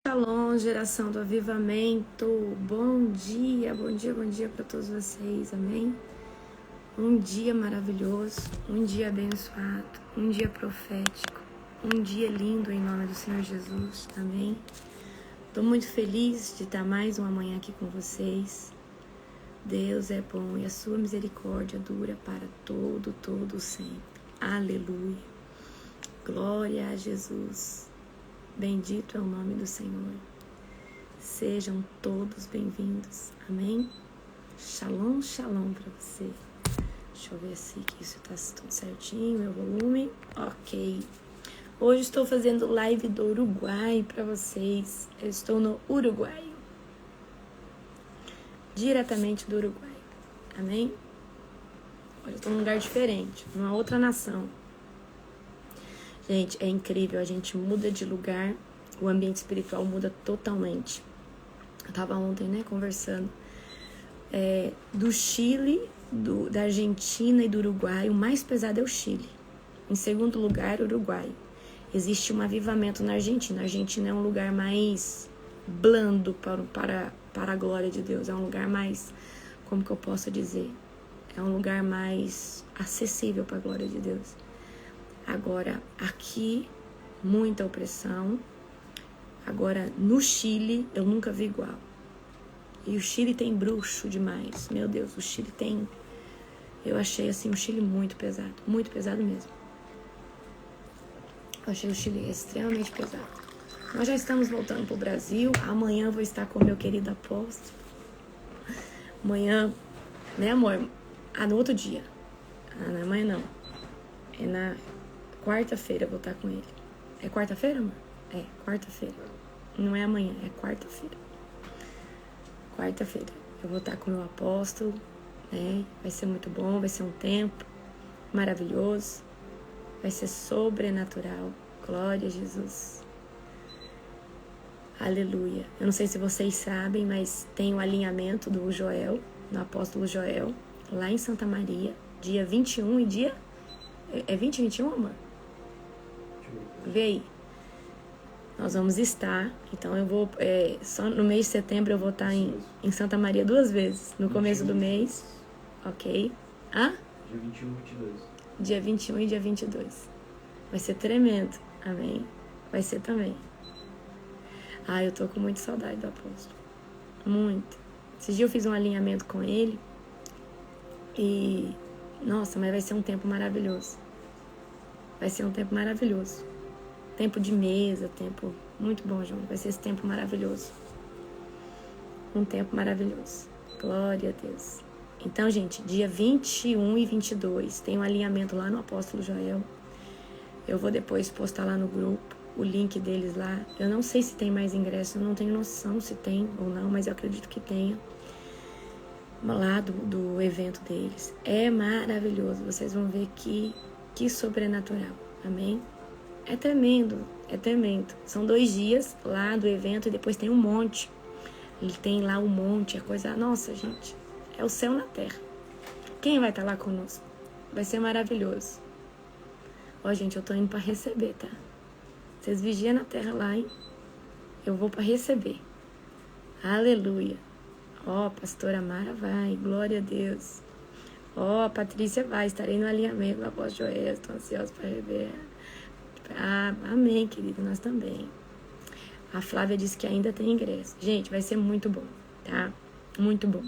Shalom, geração do avivamento. Bom dia para todos vocês, amém? Um dia maravilhoso, um dia abençoado, um dia profético, um dia lindo em nome do Senhor Jesus, amém? Estou muito feliz de estar mais uma manhã aqui com vocês. Deus é bom e a sua misericórdia dura para todo sempre. Aleluia. Glória a Jesus. Bendito é o nome do Senhor. Sejam todos bem-vindos. Amém? Shalom, shalom para você. Deixa eu ver se isso está tudo certinho, meu volume. Ok. Hoje estou fazendo live do Uruguai para vocês. Eu estou no Uruguai. Diretamente do Uruguai. Amém? Olha, eu estou num lugar diferente, numa outra nação. Gente, é incrível, a gente muda de lugar, o ambiente espiritual muda totalmente. Eu tava ontem, conversando do Chile, da Argentina e do Uruguai. O mais pesado é o Chile. Em segundo lugar, o Uruguai. Existe um avivamento na Argentina. A Argentina é um lugar mais blando para a glória de Deus. É um lugar mais, como que eu posso dizer? É um lugar mais acessível para a glória de Deus. Agora, aqui, muita opressão. Agora, no Chile, eu nunca vi igual. E o Chile tem bruxo demais. Meu Deus, o Chile tem... Eu achei, assim, o Chile muito pesado mesmo. Eu achei o Chile extremamente pesado. Nós já estamos voltando pro Brasil. Amanhã eu vou estar com o meu querido apóstolo. Amanhã, né, amor? No outro dia. Não é amanhã, não. É na... quarta-feira eu vou estar com ele. É quarta-feira, amor? É, quarta-feira. Não é amanhã, é quarta-feira. Quarta-feira. Eu vou estar com o meu apóstolo, né? Vai ser muito bom, vai ser um tempo maravilhoso. Vai ser sobrenatural. Glória a Jesus. Aleluia. Eu não sei se vocês sabem, mas tem o alinhamento do Joel, do apóstolo Joel, lá em Santa Maria, dia 21 e dia... É 20 e 21, amor? Vê aí. Nós vamos estar, então eu vou, só no mês de setembro eu vou estar em Santa Maria 2 vezes, no começo do mês, ok? Dia 21 e 22. Dia 21 e dia 22. Vai ser tremendo, amém? Vai ser também. Eu tô com muita saudade do apóstolo, muito. Esses dias eu fiz um alinhamento com ele e, nossa, mas vai ser um tempo maravilhoso. Vai ser um tempo maravilhoso. Tempo de mesa, tempo muito bom, João. Vai ser esse tempo maravilhoso. Um tempo maravilhoso. Glória a Deus. Então, gente, dia 21 e 22 tem um alinhamento lá no Apóstolo Joel. Eu vou depois postar lá no grupo o link deles lá. Eu não sei se tem mais ingresso, eu não tenho noção se tem ou não, mas eu acredito que tenha. Lá do evento deles. É maravilhoso. Vocês vão ver que sobrenatural. Amém? É tremendo, é tremendo. São 2 dias lá do evento e depois tem um monte. Ele tem lá um monte, a coisa... Nossa, gente, é o céu na terra. Quem vai estar lá conosco? Vai ser maravilhoso. Gente, eu tô indo para receber, tá? Vocês vigiam na terra lá, hein? Eu vou para receber. Aleluia. Pastora Mara vai, glória a Deus. A Patrícia vai, estarei no alinhamento do apóstolo Joel, estou ansiosa para rever. Amém, querido, nós também. A Flávia disse que ainda tem ingresso. Gente, vai ser muito bom, tá? Muito bom.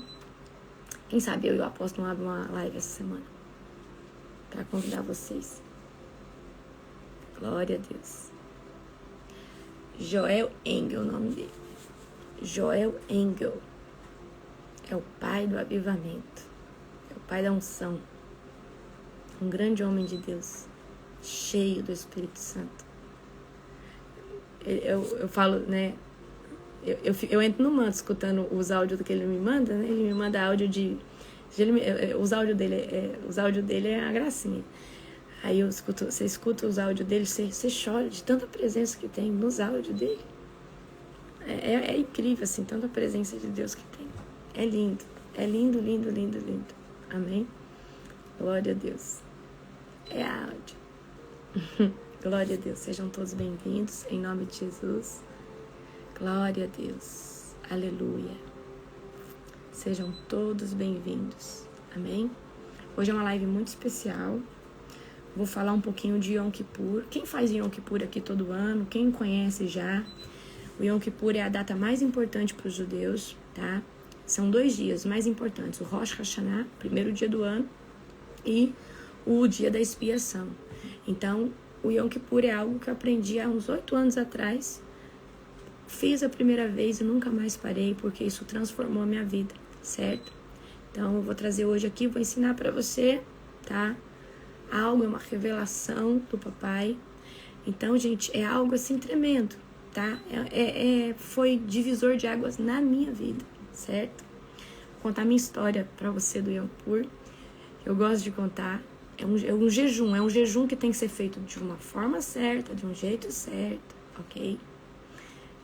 Quem sabe eu e o apóstolo abram uma live essa semana para convidar vocês. Glória a Deus. Joel Engel, o nome dele. Joel Engel. É o pai do avivamento. É o pai da unção. Um grande homem de Deus. Cheio do Espírito Santo. Eu falo, né? Eu entro no manto escutando os áudios que ele me manda, né? Ele me manda áudio de... Os áudios dele é a gracinha. Aí você escuta os áudios dele, você chora de tanta presença que tem nos áudios dele. É incrível, assim, tanta presença de Deus que tem. É lindo. É lindo, lindo, lindo, lindo. Amém? Glória a Deus. É áudio. Glória a Deus. Sejam todos bem-vindos, em nome de Jesus. Glória a Deus. Aleluia. Sejam todos bem-vindos. Amém? Hoje é uma live muito especial. Vou falar um pouquinho de Yom Kippur. Quem faz Yom Kippur aqui todo ano? Quem conhece já? O Yom Kippur é a data mais importante para os judeus, tá? São 2 dias mais importantes. O Rosh Hashanah, primeiro dia do ano, e o dia da expiação. Então, o Yom Kippur é algo que eu aprendi há uns 8 anos atrás. Fiz a primeira vez e nunca mais parei, porque isso transformou a minha vida, certo? Então, eu vou trazer hoje aqui, vou ensinar para você, tá? Algo, é uma revelação do papai. Então, gente, é algo assim tremendo, tá? Foi divisor de águas na minha vida, certo? Vou contar minha história para você do Yom Kippur. Eu gosto de contar. É um jejum que tem que ser feito de uma forma certa, de um jeito certo, ok?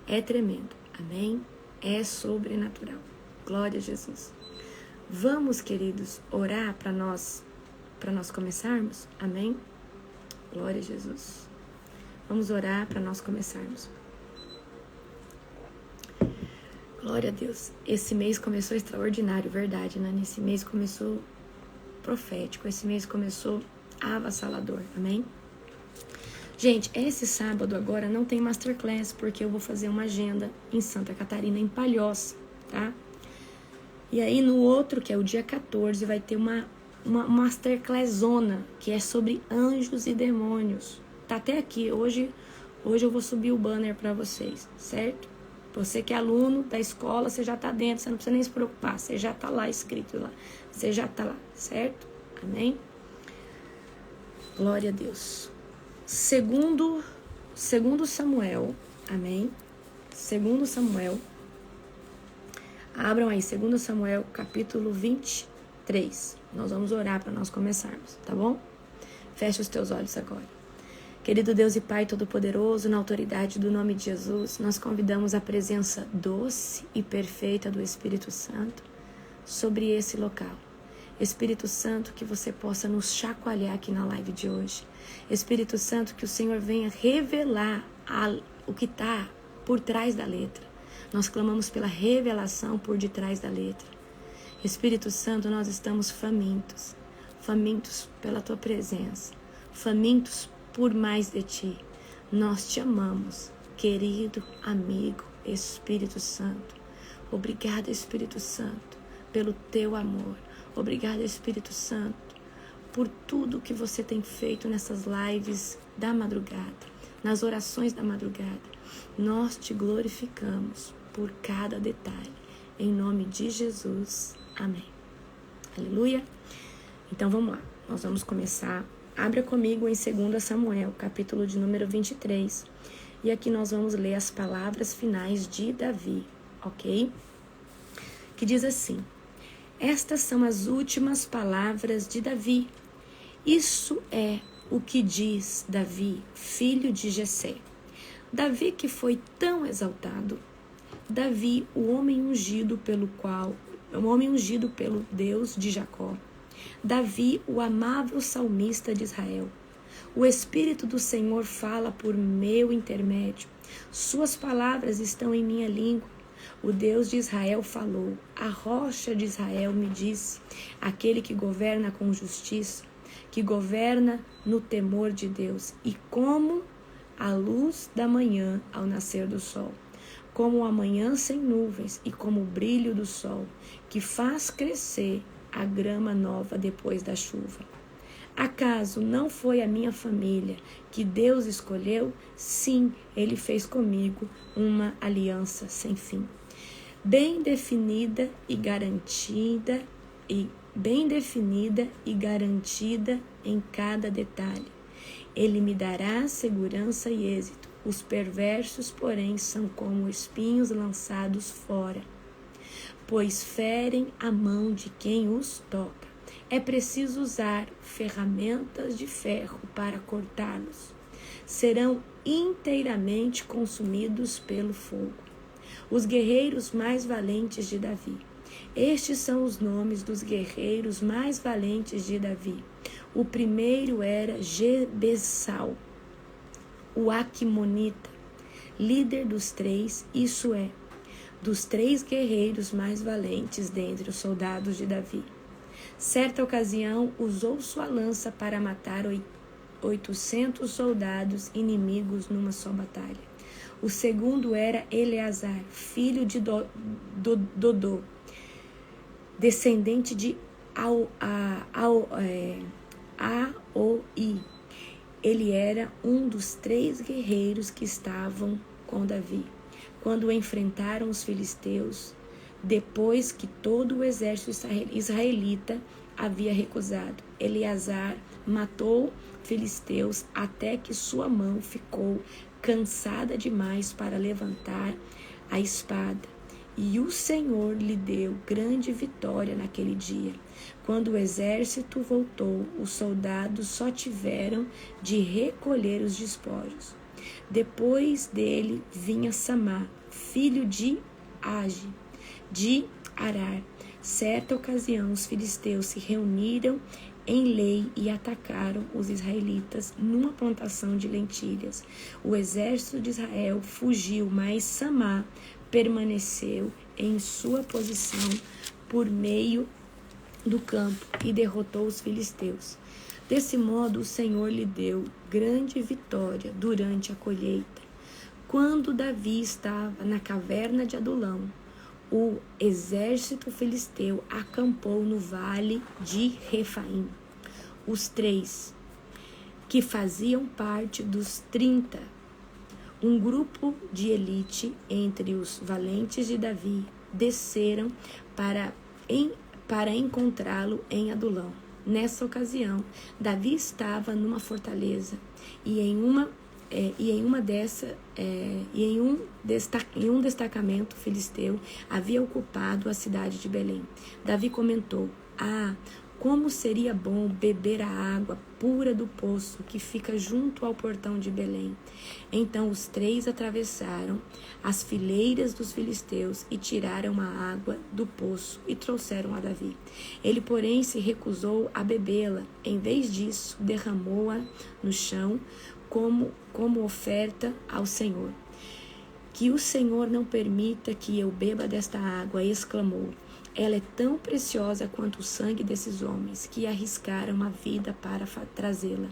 É tremendo, amém? É sobrenatural. Glória a Jesus. Vamos, queridos, orar para nós começarmos? Amém? Glória a Jesus. Vamos orar para nós começarmos. Glória a Deus. Esse mês começou extraordinário, verdade, né? Esse mês começou profético, esse mês começou avassalador, amém? Gente, esse sábado agora não tem masterclass, porque eu vou fazer uma agenda em Santa Catarina, em Palhoça, tá? E aí no outro, que é o dia 14, vai ter uma masterclass zona, que é sobre anjos e demônios. Tá até aqui, hoje eu vou subir o banner para vocês, certo? Você que é aluno da escola, você já tá dentro, você não precisa nem se preocupar, você já tá lá escrito lá, você já tá lá, certo? Amém? Glória a Deus. Segundo Samuel, amém? Segundo Samuel, abram aí, 2 Samuel, capítulo 23. Nós vamos orar para nós começarmos, tá bom? Feche os teus olhos agora. Querido Deus e Pai Todo-Poderoso, na autoridade do nome de Jesus, nós convidamos a presença doce e perfeita do Espírito Santo sobre esse local. Espírito Santo, que você possa nos chacoalhar aqui na live de hoje. Espírito Santo, que o Senhor venha revelar o que está por trás da letra. Nós clamamos pela revelação por detrás da letra. Espírito Santo, nós estamos famintos pela Tua presença, famintos por mais de Ti. Nós te amamos, querido amigo Espírito Santo. Obrigada, Espírito Santo, pelo Teu amor. Obrigada, Espírito Santo, por tudo que você tem feito nessas lives da madrugada, nas orações da madrugada. Nós te glorificamos por cada detalhe. Em nome de Jesus. Amém. Aleluia. Então vamos lá. Nós vamos começar. Abra comigo em 2 Samuel, capítulo de número 23. E aqui nós vamos ler as palavras finais de Davi, ok? Que diz assim: estas são as últimas palavras de Davi. Isso é o que diz Davi, filho de Jessé. Davi que foi tão exaltado. Davi, o homem ungido pelo Deus de Jacó. Davi, o amável salmista de Israel. O Espírito do Senhor fala por meu intermédio. Suas palavras estão em minha língua. O Deus de Israel falou. A rocha de Israel me disse. Aquele que governa com justiça, que governa no temor de Deus. E como a luz da manhã ao nascer do sol. Como a manhã sem nuvens e como o brilho do sol, que faz crescer a grama nova depois da chuva. Acaso não foi a minha família que Deus escolheu? Sim, Ele fez comigo uma aliança sem fim. Bem definida e garantida em cada detalhe. Ele me dará segurança e êxito. Os perversos, porém, são como espinhos lançados fora, pois ferem a mão de quem os toca. É preciso usar ferramentas de ferro para cortá-los. Serão inteiramente consumidos pelo fogo. Os guerreiros mais valentes de Davi. Estes são os nomes dos guerreiros mais valentes de Davi. O primeiro era Jebesal, o Aquimonita. líder dos 3, isso é, dos 3 guerreiros mais valentes dentre os soldados de Davi. Certa ocasião, usou sua lança para matar 800 soldados inimigos numa só batalha. O segundo era Eleazar, filho de Dodô, descendente de Aoi. Ele era um dos 3 guerreiros que estavam com Davi quando enfrentaram os filisteus, depois que todo o exército israelita havia recusado. Eleazar matou filisteus até que sua mão ficou cansada demais para levantar a espada. E o Senhor lhe deu grande vitória naquele dia. Quando o exército voltou, os soldados só tiveram de recolher os despojos. Depois dele vinha Samá, filho de Age, de Arar. Certa ocasião, os filisteus se reuniram em Lei e atacaram os israelitas numa plantação de lentilhas. O exército de Israel fugiu, mas Samá permaneceu em sua posição por meio do campo e derrotou os filisteus. Desse modo, o Senhor lhe deu grande vitória durante a colheita. Quando Davi estava na caverna de Adulão, o exército filisteu acampou no vale de Refaim. Os 3, que faziam parte dos 30, um grupo de elite entre os valentes de Davi, desceram para encontrá-lo em Adulão. Nessa ocasião, Davi estava numa fortaleza e em um destacamento filisteu havia ocupado a cidade de Belém. Davi comentou: como seria bom beber a água pura do poço que fica junto ao portão de Belém. Então os 3 atravessaram as fileiras dos filisteus e tiraram a água do poço e trouxeram a Davi. Ele, porém, se recusou a bebê-la. Em vez disso, derramou-a no chão como oferta ao Senhor. Que o Senhor não permita que eu beba desta água, exclamou. Ela é tão preciosa quanto o sangue desses homens que arriscaram a vida para trazê-la.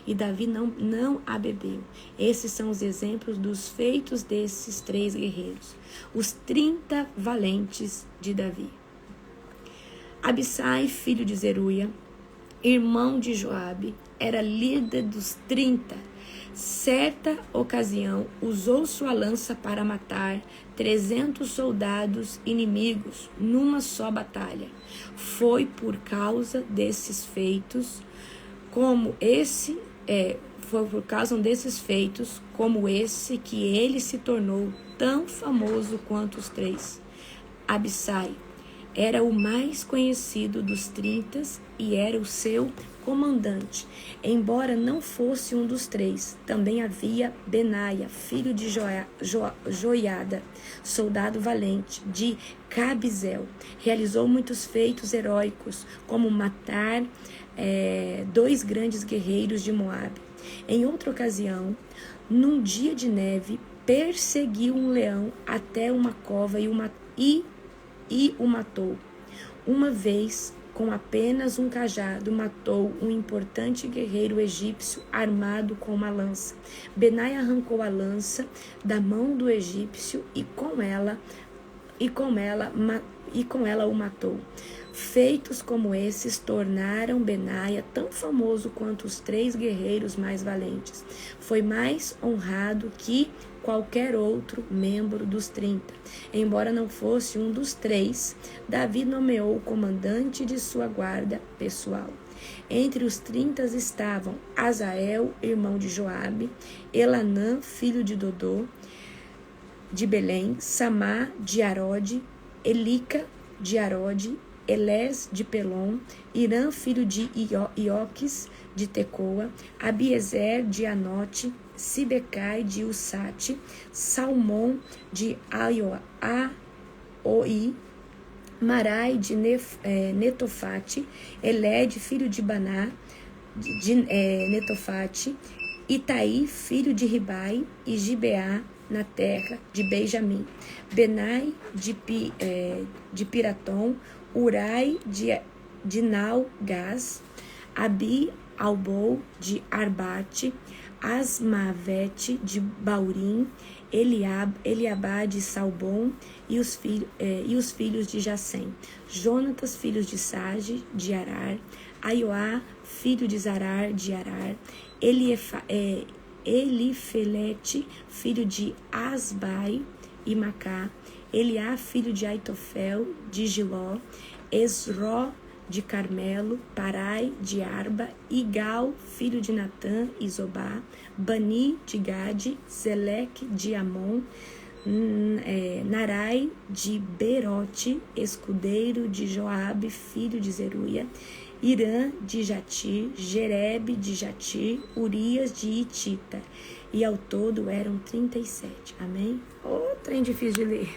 E Davi não a bebeu. Esses são os exemplos dos feitos desses 3 guerreiros, os 30 valentes de Davi. Abissai, filho de Zeruia, irmão de Joabe, era líder dos 30. Certa ocasião, usou sua lança para matar 300 soldados inimigos numa só batalha. Foi por causa desses feitos como esse que ele se tornou tão famoso quanto os 3. Abissai era o mais conhecido dos 30 e era o seu comandante. Embora não fosse um dos 3, também havia Benaia, filho de Joiada, soldado valente, de Cabizel. Realizou muitos feitos heróicos, como matar 2 grandes guerreiros de Moabe. Em outra ocasião, num dia de neve, perseguiu um leão até uma cova e o matou. Uma vez, com apenas um cajado, matou um importante guerreiro egípcio armado com uma lança. Benaia arrancou a lança da mão do egípcio e com ela o matou. Feitos como esses tornaram Benaia tão famoso quanto os 3 guerreiros mais valentes. Foi mais honrado que qualquer outro membro dos 30. Embora não fosse um dos 3, Davi nomeou o comandante de sua guarda pessoal. Entre os 30 estavam Azael, irmão de Joabe, Elanã, filho de Dodô, de Belém, Samá, de Arode, Elica, de Arode, Elés, de Pelom, Irã, filho de Ioques, de Tecoa, Abiezer, de Anote, Sibecai, de Usate, Salmão, de Aoi, Marai, de Netofate, Eled, filho de Baná, de Netofate, Itaí, filho de Ribai, e Gibeá, na terra de Benjamim, Benai de Piratom, Urai de Nalgás, Abi Albou de Arbate, Asmavete de Baurim, Eliabá de Salbom e os filhos de Jacém, Jonatas, filhos de Sage de Arar, Aioá, filho de Zarar de Arar, Elifelete, filho de Asbai e Macá, Eliá, filho de Aitofel de Giló, Esró de Carmelo, Parai de Arba, Igal, filho de Natã e Zobá, Bani de Gade, Zeleque de Amon, Narai de Berote, escudeiro de Joabe, filho de Zeruia, Irã de Jatir, Jerebe de Jatir, Urias de Itita. E ao todo eram 37. Amém? Trem difícil de ler.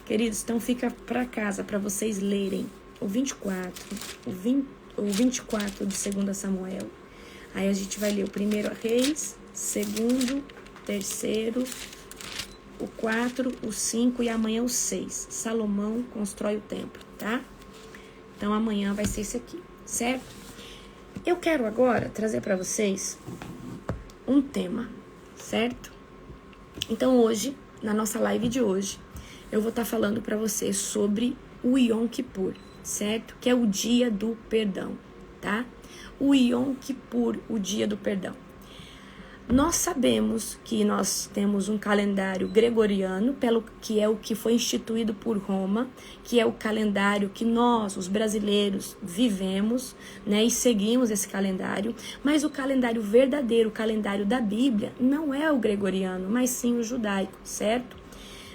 Queridos, então fica para casa para vocês lerem o 24, o 24 de 2 Samuel. Aí a gente vai ler o 1 Reis, 2º, 3º, o 4, o 5 e amanhã o 6. Salomão constrói o templo, tá? Então amanhã vai ser esse aqui, certo? Eu quero agora trazer para vocês um tema, certo? Então hoje, na nossa live de hoje, eu vou estar falando para vocês sobre o Yom Kippur, certo? Que é o dia do perdão, tá? O Yom Kippur, o dia do perdão. Nós sabemos que nós temos um calendário gregoriano, que é o que foi instituído por Roma, que é o calendário que nós, os brasileiros, vivemos, né, e seguimos esse calendário, mas o calendário verdadeiro, o calendário da Bíblia, não é o gregoriano, mas sim o judaico, certo?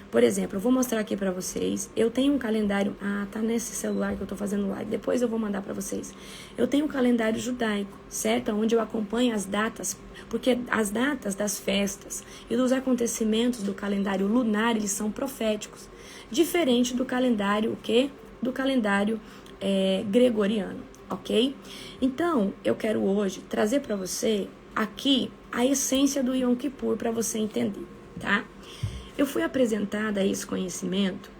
Por exemplo, eu vou mostrar aqui pra vocês, eu tenho um calendário, tá nesse celular que eu tô fazendo live, depois eu vou mandar pra vocês. Eu tenho um calendário judaico, certo? Onde eu acompanho as datas, porque as datas das festas e dos acontecimentos do calendário lunar, eles são proféticos, diferente do calendário, o quê? Do calendário gregoriano, ok? Então, eu quero hoje trazer pra você aqui a essência do Yom Kippur pra você entender, tá? Eu fui apresentada a esse conhecimento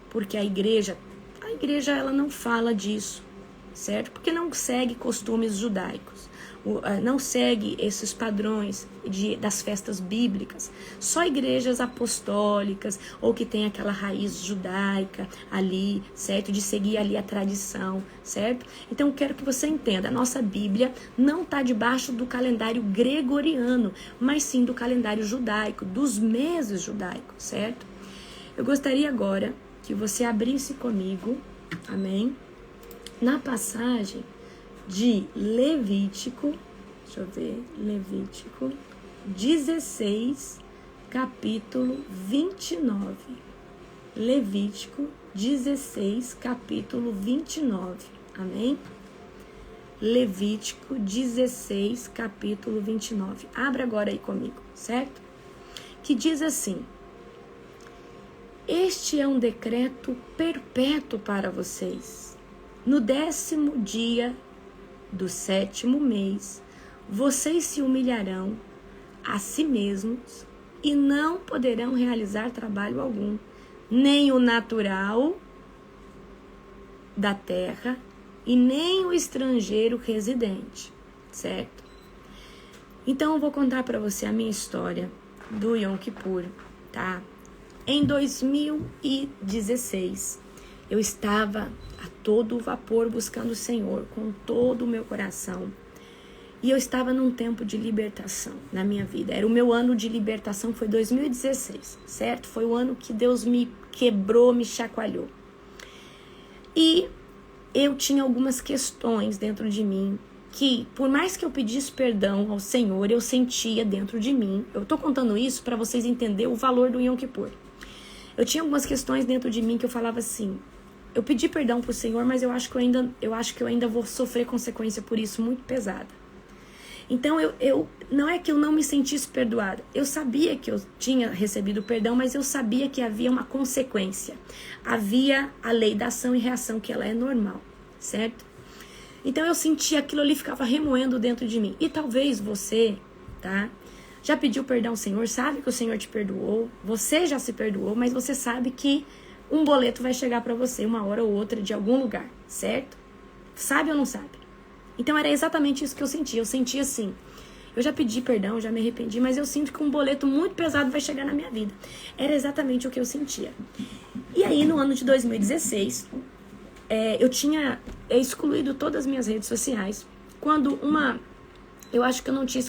porque a igreja ela não fala disso, certo? Porque não segue costumes judaicos, não segue esses padrões das festas bíblicas. Só igrejas apostólicas ou que tem aquela raiz judaica ali, certo? De seguir ali a tradição, certo? Então eu quero que você entenda, a nossa Bíblia não está debaixo do calendário gregoriano, mas sim do calendário judaico, dos meses judaicos, certo? Eu gostaria agora que você abrisse comigo, amém? Na passagem de Levítico, deixa eu ver, Levítico 16, capítulo 29. Levítico 16, capítulo 29, amém? Levítico 16, capítulo 29. Abra agora aí comigo, certo? Que diz assim: este é um decreto perpétuo para vocês. No 10º dia do 7º mês, vocês se humilharão a si mesmos e não poderão realizar trabalho algum, nem o natural da terra e nem o estrangeiro residente, certo? Então eu vou contar para você a minha história do Yom Kippur, tá? Em 2016, eu estava a todo vapor buscando o Senhor com todo o meu coração. E eu estava num tempo de libertação na minha vida. Era o meu ano de libertação, foi 2016, certo? Foi o ano que Deus me quebrou, me chacoalhou. E eu tinha algumas questões dentro de mim que, por mais que eu pedisse perdão ao Senhor, eu sentia dentro de mim. Eu tô contando isso para vocês entenderem o valor do Yom Kippur. Eu tinha algumas questões dentro de mim que eu falava assim: eu pedi perdão pro Senhor, mas eu acho que eu ainda vou sofrer consequência por isso muito pesada. Então, eu não é que eu não me sentisse perdoada. Eu sabia que eu tinha recebido perdão, mas eu sabia que havia uma consequência. Havia a lei da ação e reação, que ela é normal, certo? Então, eu sentia aquilo ali, ficava remoendo dentro de mim. E talvez você, tá? Já pediu perdão ao Senhor? Sabe que o Senhor te perdoou? Você já se perdoou, mas você sabe que um boleto vai chegar para você uma hora ou outra de algum lugar, certo? Sabe ou não sabe? Então era exatamente isso que eu sentia. Eu sentia assim, eu já pedi perdão, já me arrependi, mas eu sinto que um boleto muito pesado vai chegar na minha vida. Era exatamente o que eu sentia. E aí, no ano de 2016, eu tinha excluído todas as minhas redes sociais. Quando eu acho que eu não tinha...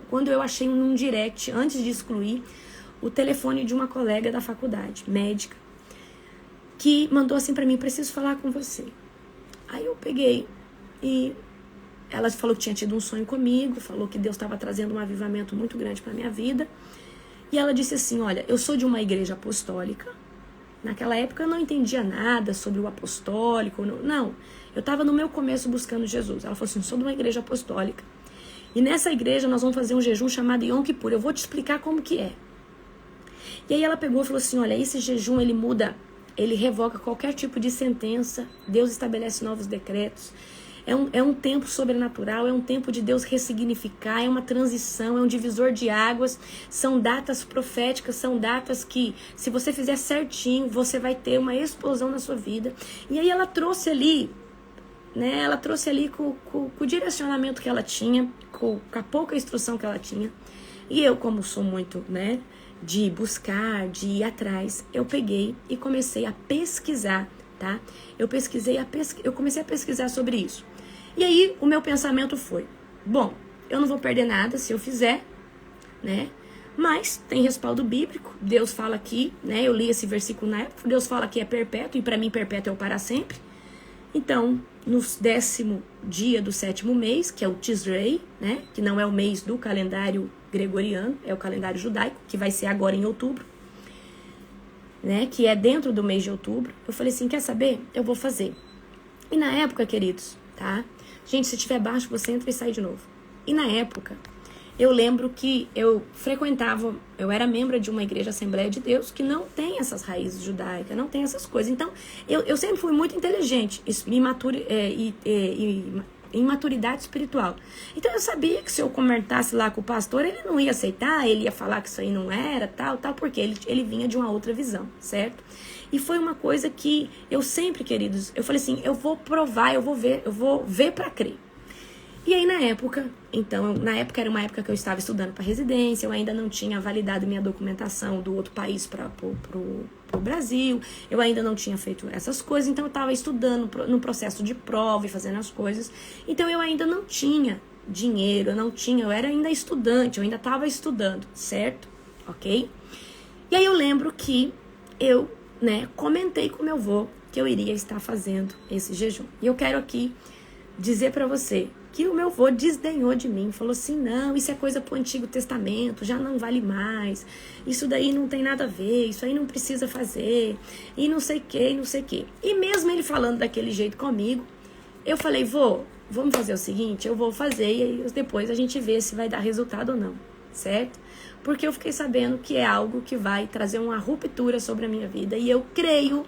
quando eu achei num direct, antes de excluir, o telefone de uma colega da faculdade, médica, que mandou assim pra mim, preciso falar com você. Aí eu peguei e ela falou que tinha tido um sonho comigo, falou que Deus estava trazendo um avivamento muito grande pra minha vida. E ela disse assim, olha, eu sou de uma igreja apostólica. Naquela época eu não entendia nada sobre o apostólico, não. Eu estava no meu começo buscando Jesus. Ela falou assim, sou de uma igreja apostólica. E nessa igreja nós vamos fazer um jejum chamado Yom Kippur. Eu vou te explicar como que é. E aí ela pegou e falou assim, olha, esse jejum ele muda, ele revoga qualquer tipo de sentença. Deus estabelece novos decretos. É um tempo sobrenatural, é um tempo de Deus ressignificar, é uma transição, é um divisor de águas, são datas proféticas, são datas que, se você fizer certinho, você vai ter uma explosão na sua vida. E aí ela trouxe ali, né, com o direcionamento que ela tinha, com a pouca instrução que ela tinha. E eu, como sou muito, né, de buscar, de ir atrás, eu peguei e comecei a pesquisar, tá? Eu comecei a pesquisar sobre isso. E aí, o meu pensamento foi, bom, eu não vou perder nada se eu fizer, né? Mas tem respaldo bíblico, Deus fala aqui, né? Eu li esse versículo na época, Deus fala que é perpétuo, e para mim perpétuo é o para sempre. Então, no 10º dia do 7º mês, que é o Tishrei, né? Que não é o mês do calendário gregoriano, é o calendário judaico, que vai ser agora em outubro, né? Que é dentro do mês de outubro. Eu falei assim, quer saber? Eu vou fazer. E na época, queridos, tá? Gente, se tiver baixo, você entra e sai de novo. E na época, eu lembro que eu era membro de uma igreja Assembleia de Deus que não tem essas raízes judaicas, não tem essas coisas. Então, eu sempre fui muito inteligente em maturidade espiritual. Então, eu sabia que se eu comentasse lá com o pastor, ele não ia aceitar, ele ia falar que isso aí não era, tal, porque ele vinha de uma outra visão, certo? E foi uma coisa que eu sempre, queridos, eu falei assim, eu vou provar, eu vou ver para crer. E aí na época era uma época que eu estava estudando para residência, eu ainda não tinha validado minha documentação do outro país para o Brasil, eu ainda não tinha feito essas coisas, então eu estava estudando no processo de prova e fazendo as coisas, então eu ainda não tinha dinheiro, eu era ainda estudante, eu ainda estava estudando, certo? Ok? E aí eu lembro que eu, né, comentei com meu avô que eu iria estar fazendo esse jejum. E eu quero aqui dizer para você que o meu avô desdenhou de mim, falou assim, não, isso é coisa pro Antigo Testamento, já não vale mais, isso daí não tem nada a ver, isso aí não precisa fazer, e não sei o que, não sei o que. E mesmo ele falando daquele jeito comigo, eu falei, vô, vamos fazer o seguinte, eu vou fazer e aí depois a gente vê se vai dar resultado ou não, certo? Porque eu fiquei sabendo que é algo que vai trazer uma ruptura sobre a minha vida. E eu creio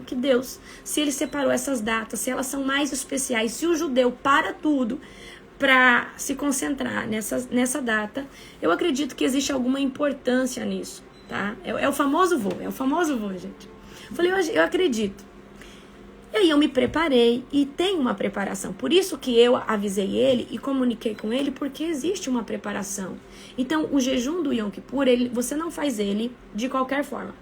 que Deus, se Ele separou essas datas, se elas são mais especiais, se o judeu para tudo para se concentrar nessa data, eu acredito que existe alguma importância nisso, tá? É o famoso vô, gente. Eu falei, eu acredito. E aí eu me preparei e tem uma preparação. Por isso que eu avisei ele e comuniquei com ele, porque existe uma preparação. Então, o jejum do Yom Kippur, você não faz ele de qualquer forma.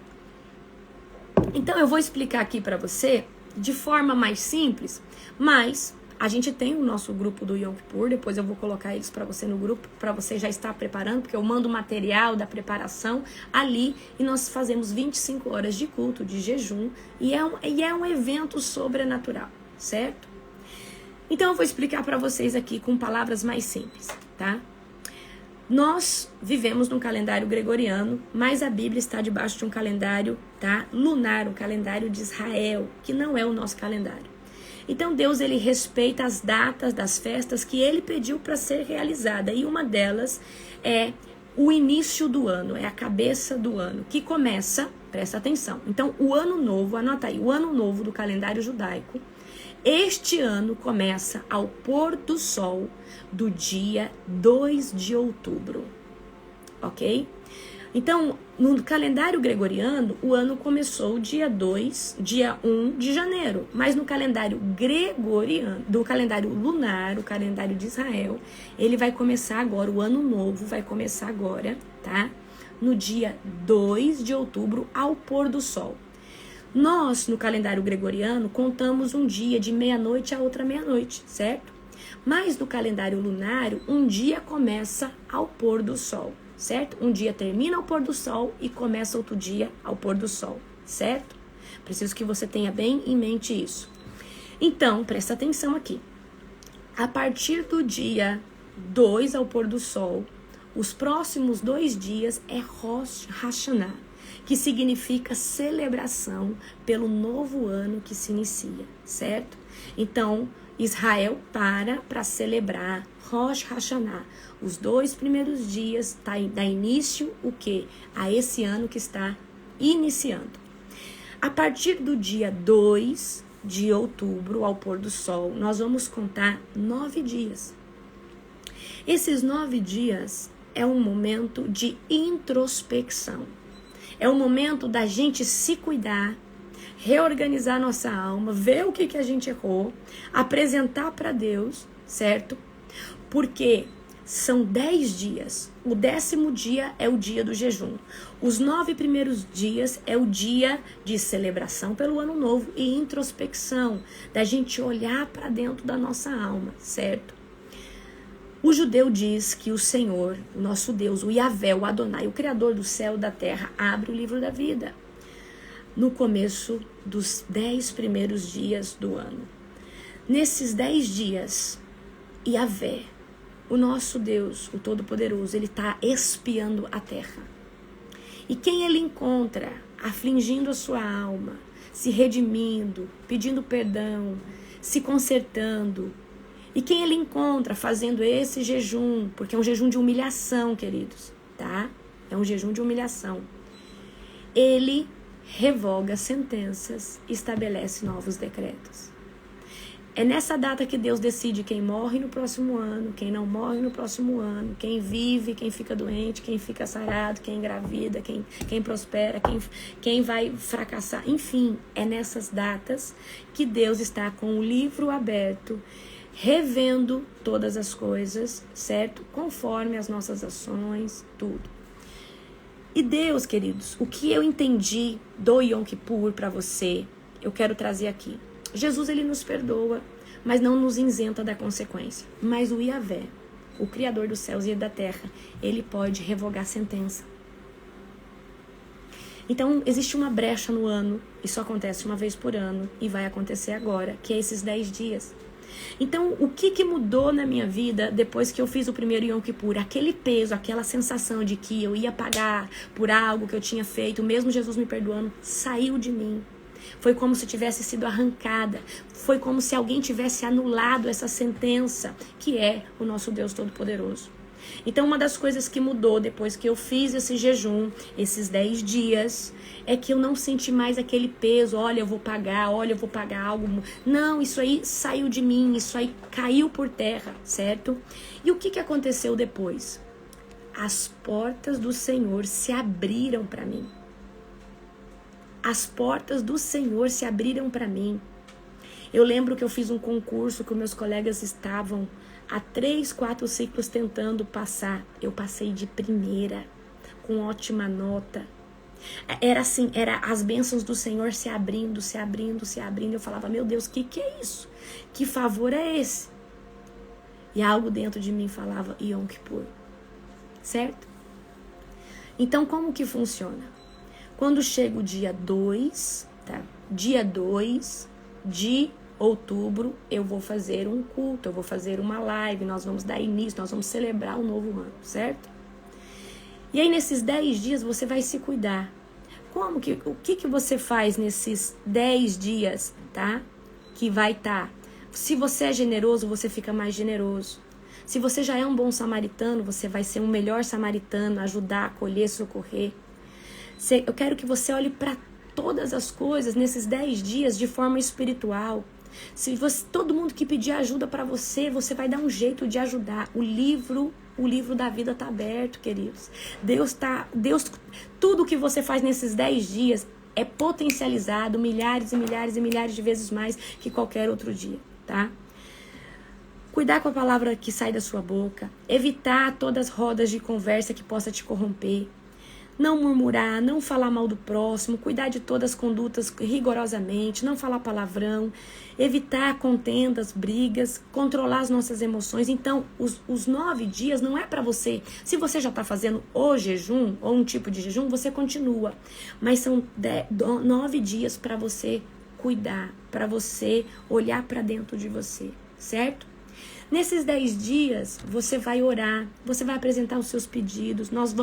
Então, eu vou explicar aqui para você de forma mais simples, mas a gente tem o nosso grupo do Yom Kippur, depois eu vou colocar eles para você no grupo, para você já estar preparando, porque eu mando o material da preparação ali e nós fazemos 25 horas de culto, de jejum, e é um evento sobrenatural, certo? Então eu vou explicar para vocês aqui com palavras mais simples, tá? Nós vivemos num calendário gregoriano, mas a Bíblia está debaixo de um calendário, tá, lunar, um calendário de Israel, que não é o nosso calendário. Então Deus, ele respeita as datas das festas que ele pediu para ser realizada, e uma delas é o início do ano, é a cabeça do ano, que começa, presta atenção, então o ano novo, anota aí, o ano novo do calendário judaico, este ano começa ao pôr do sol do dia 2 de outubro. ok? Então, no calendário gregoriano, o ano começou dia 1 de janeiro. Mas no calendário gregoriano, do calendário lunar, o calendário de Israel, ele vai começar agora, o ano novo vai começar agora, tá? No dia 2 de outubro, ao pôr do sol. Nós, no calendário gregoriano, contamos um dia de meia-noite a outra meia-noite, certo? Mas no calendário lunar, um dia começa ao pôr do sol, certo? Um dia termina ao pôr do sol e começa outro dia ao pôr do sol, certo? Preciso que você tenha bem em mente isso. Então, presta atenção aqui. A partir do dia 2 ao pôr do sol, os próximos 2 dias é Rosh Hashanah, que significa celebração pelo novo ano que se inicia, certo? Então, Israel para celebrar Rosh Hashanah. Os 2 primeiros dias dá início o quê? A esse ano que está iniciando. A partir do dia 2 de outubro, ao pôr do sol, nós vamos contar 9 dias. Esses 9 dias é um momento de introspecção. É o momento da gente se cuidar, reorganizar nossa alma, ver o que a gente errou, apresentar para Deus, certo? Porque são 10 dias. O 10º dia é o dia do jejum. Os 9 primeiros dias é o dia de celebração pelo ano novo e introspecção, da gente olhar para dentro da nossa alma, certo? O judeu diz que o Senhor, o nosso Deus, o Yahvé, o Adonai, o Criador do céu e da terra, abre o livro da vida no começo dos 10 primeiros dias do ano. Nesses 10 dias, Yahvé, o nosso Deus, o Todo-Poderoso, ele está espiando a terra. E quem ele encontra afligindo a sua alma, se redimindo, pedindo perdão, se consertando, e quem ele encontra fazendo esse jejum, porque é um jejum de humilhação, queridos, tá? É um jejum de humilhação. Ele revoga sentenças e estabelece novos decretos. É nessa data que Deus decide quem morre no próximo ano, quem não morre no próximo ano, quem vive, quem fica doente, quem fica sarado, quem engravida, quem prospera, quem vai fracassar. Enfim, é nessas datas que Deus está com o livro aberto, revendo todas as coisas, certo? Conforme as nossas ações, tudo. E Deus, queridos, o que eu entendi do Yom Kippur para você, eu quero trazer aqui. Jesus, ele nos perdoa, mas não nos isenta da consequência. Mas o Yahvé, o Criador dos céus e da terra, ele pode revogar sentença. Então, existe uma brecha no ano, isso acontece uma vez por ano, e vai acontecer agora, que é esses 10 dias. Então, o que mudou na minha vida depois que eu fiz o primeiro Yom Kippur? Aquele peso, aquela sensação de que eu ia pagar por algo que eu tinha feito, mesmo Jesus me perdoando, saiu de mim. Foi como se tivesse sido arrancada. Foi como se alguém tivesse anulado essa sentença, que é o nosso Deus Todo-Poderoso. Então, uma das coisas que mudou depois que eu fiz esse jejum, esses 10 dias, é que eu não senti mais aquele peso, olha, eu vou pagar algo. Não, isso aí saiu de mim, isso aí caiu por terra, certo? E o que aconteceu depois? As portas do Senhor se abriram para mim. As portas do Senhor se abriram para mim. Eu lembro que eu fiz um concurso que meus colegas estavam há 3, 4 ciclos tentando passar. Eu passei de primeira, com ótima nota. Era assim, as bênçãos do Senhor se abrindo. Eu falava, meu Deus, que é isso? Que favor é esse? E algo dentro de mim falava, Yom Kippur. Certo? Então, como que funciona? Quando chega o dia 2, tá? Dia 2 de outubro, eu vou fazer um culto, eu vou fazer uma live, nós vamos dar início, nós vamos celebrar o novo ano, certo? E aí, nesses 10 dias, você vai se cuidar. O que você faz nesses 10 dias, tá? Que vai estar. Se você é generoso, você fica mais generoso. Se você já é um bom samaritano, você vai ser um melhor samaritano, ajudar, acolher, socorrer. Eu quero que você olhe para todas as coisas nesses 10 dias de forma espiritual. Todo mundo que pedir ajuda para você, você vai dar um jeito de ajudar. O livro O livro da vida está aberto, queridos. Tudo que você faz nesses 10 dias é potencializado milhares e milhares e milhares de vezes mais que qualquer outro dia, tá? Cuidar com a palavra que sai da sua boca. Evitar todas as rodas de conversa que possa te corromper. Não murmurar, não falar mal do próximo. Cuidar de todas as condutas rigorosamente. Não falar palavrão. Evitar contendas, brigas. Controlar as nossas emoções. Então, os 9 dias não é para você. Se você já está fazendo o jejum, ou um tipo de jejum, você continua. Mas são 9 dias para você cuidar. Para você olhar para dentro de você. Certo? Nesses 10 dias, você vai orar, você vai apresentar os seus pedidos. Nós,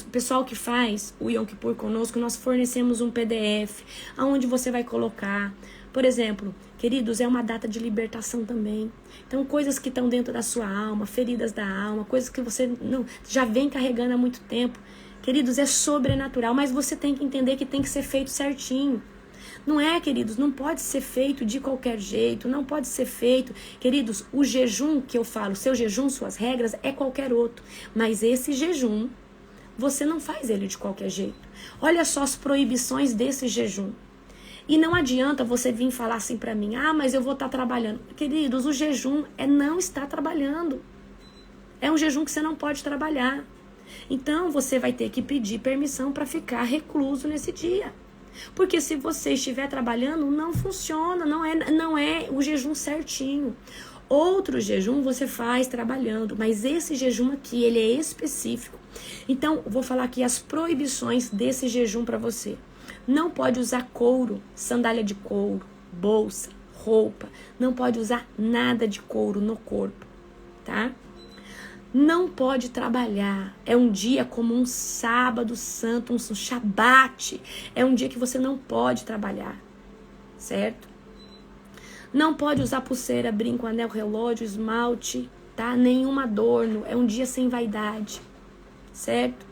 o pessoal que faz o Yom Kippur conosco, nós fornecemos um PDF, onde você vai colocar. Por exemplo, queridos, é uma data de libertação também. Então, coisas que estão dentro da sua alma, feridas da alma, coisas que você não já vem carregando há muito tempo. Queridos, é sobrenatural, mas você tem que entender que tem que ser feito certinho. Não é, queridos, não pode ser feito de qualquer jeito, não pode ser feito. Queridos, o jejum que eu falo, seu jejum, suas regras, é qualquer outro. Mas esse jejum, você não faz ele de qualquer jeito. Olha só as proibições desse jejum. E não adianta você vir falar assim pra mim, mas eu vou estar trabalhando. Queridos, o jejum é não estar trabalhando. É um jejum que você não pode trabalhar. Então, você vai ter que pedir permissão para ficar recluso nesse dia. Porque se você estiver trabalhando, não funciona, não é o jejum certinho. Outro jejum você faz trabalhando, mas esse jejum aqui, ele é específico. Então, vou falar aqui as proibições desse jejum para você. Não pode usar couro, sandália de couro, bolsa, roupa. Não pode usar nada de couro no corpo, tá? Não pode trabalhar. É um dia como um sábado santo, um shabat. É um dia que você não pode trabalhar, certo? Não pode usar pulseira, brinco, anel, relógio, esmalte, tá? Nenhum adorno. É um dia sem vaidade, certo?